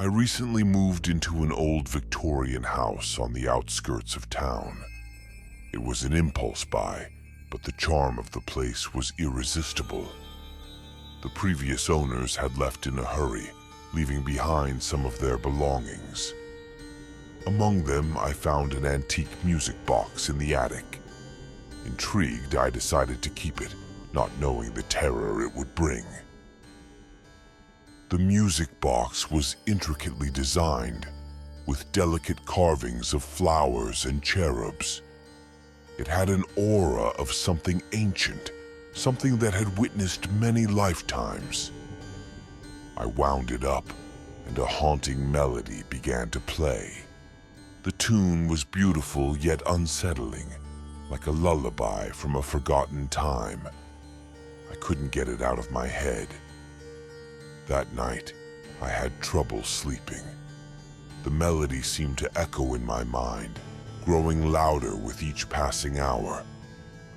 I recently moved into an old Victorian house on the outskirts of town. It was an impulse buy, but the charm of the place was irresistible. The previous owners had left in a hurry, leaving behind some of their belongings. Among them, I found an antique music box in the attic. Intrigued, I decided to keep it, not knowing the terror it would bring. The music box was intricately designed, with delicate carvings of flowers and cherubs. It had an aura of something ancient, something that had witnessed many lifetimes. I wound it up, and a haunting melody began to play. The tune was beautiful yet unsettling, like a lullaby from a forgotten time. I couldn't get it out of my head. That night, I had trouble sleeping. The melody seemed to echo in my mind, growing louder with each passing hour.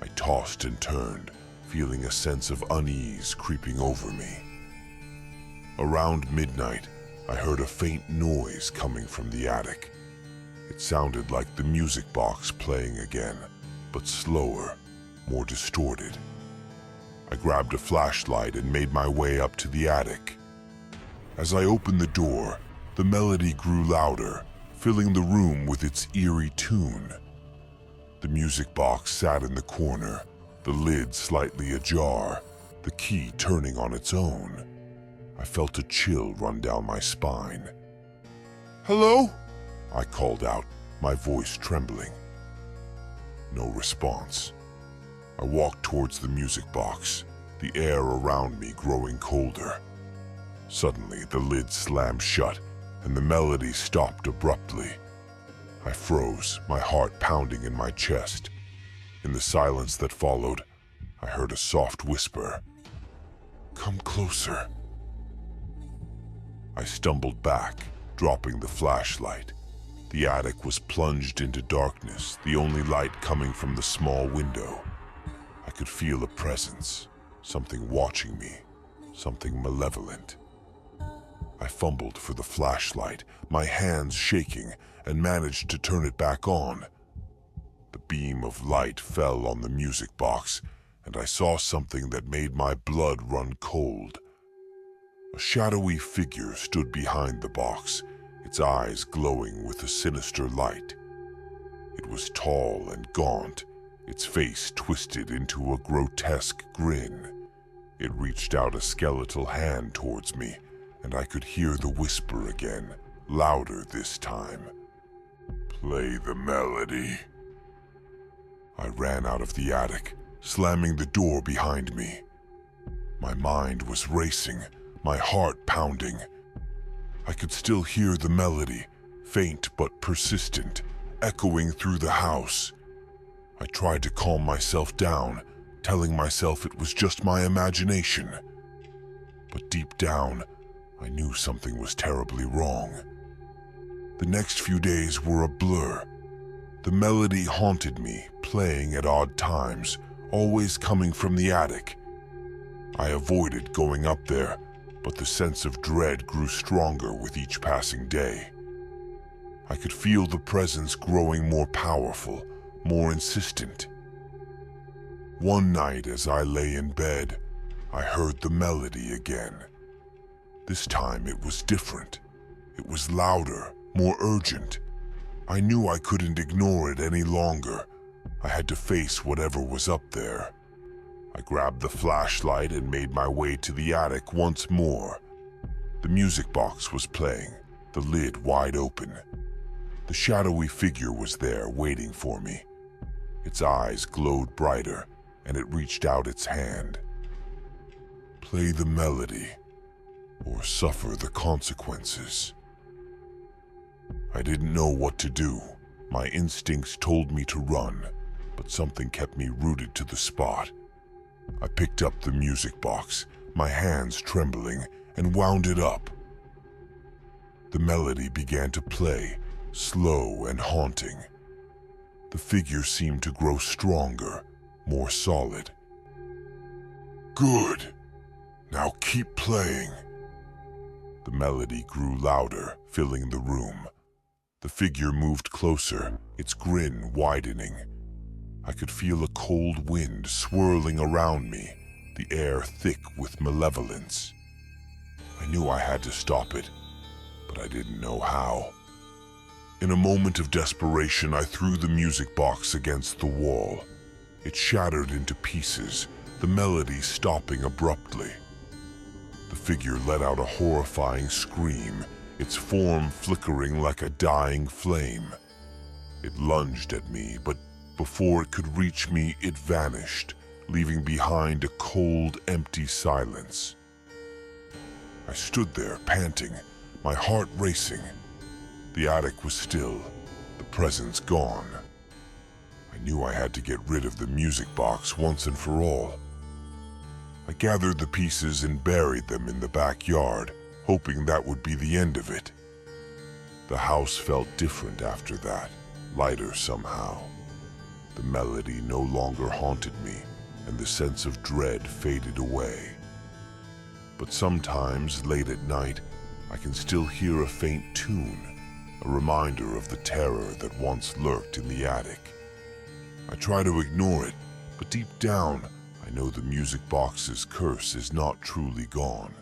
I tossed and turned, feeling a sense of unease creeping over me. Around midnight, I heard a faint noise coming from the attic. It sounded like the music box playing again, but slower, more distorted. I grabbed a flashlight and made my way up to the attic. As I opened the door, the melody grew louder, filling the room with its eerie tune. The music box sat in the corner, the lid slightly ajar, the key turning on its own. I felt a chill run down my spine. "Hello?" I called out, my voice trembling. No response. I walked towards the music box, the air around me growing colder. Suddenly, the lid slammed shut, and the melody stopped abruptly. I froze, my heart pounding in my chest. In the silence that followed, I heard a soft whisper. "Come closer." I stumbled back, dropping the flashlight. The attic was plunged into darkness, the only light coming from the small window. I could feel a presence, something watching me, something malevolent. I fumbled for the flashlight, my hands shaking, and managed to turn it back on. The beam of light fell on the music box, and I saw something that made my blood run cold. A shadowy figure stood behind the box, its eyes glowing with a sinister light. It was tall and gaunt, its face twisted into a grotesque grin. It reached out a skeletal hand towards me, and I could hear the whisper again, louder this time. "Play the melody." I ran out of the attic, slamming the door behind me. My mind was racing, my heart pounding. I could still hear the melody, faint but persistent, echoing through the house. I tried to calm myself down, telling myself it was just my imagination. But deep down, I knew something was terribly wrong. The next few days were a blur. The melody haunted me, playing at odd times, always coming from the attic. I avoided going up there, but the sense of dread grew stronger with each passing day. I could feel the presence growing more powerful, more insistent. One night as I lay in bed, I heard the melody again. This time it was different. It was louder, more urgent. I knew I couldn't ignore it any longer. I had to face whatever was up there. I grabbed the flashlight and made my way to the attic once more. The music box was playing, the lid wide open. The shadowy figure was there waiting for me. Its eyes glowed brighter, and it reached out its hand. "Play the melody, or suffer the consequences." I didn't know what to do. My instincts told me to run, but something kept me rooted to the spot. I picked up the music box, my hands trembling, and wound it up. The melody began to play, slow and haunting. The figure seemed to grow stronger, more solid. "Good. Now keep playing." The melody grew louder, filling the room. The figure moved closer, its grin widening. I could feel a cold wind swirling around me, the air thick with malevolence. I knew I had to stop it, but I didn't know how. In a moment of desperation, I threw the music box against the wall. It shattered into pieces, the melody stopping abruptly. The figure let out a horrifying scream, its form flickering like a dying flame. It lunged at me, but before it could reach me, it vanished, leaving behind a cold, empty silence. I stood there, panting, my heart racing. The attic was still, the presence gone. I knew I had to get rid of the music box once and for all. I gathered the pieces and buried them in the backyard, hoping that would be the end of it. The house felt different after that, lighter somehow. The melody no longer haunted me, and the sense of dread faded away. But sometimes, late at night, I can still hear a faint tune, a reminder of the terror that once lurked in the attic. I try to ignore it, but deep down, I know the music box's curse is not truly gone.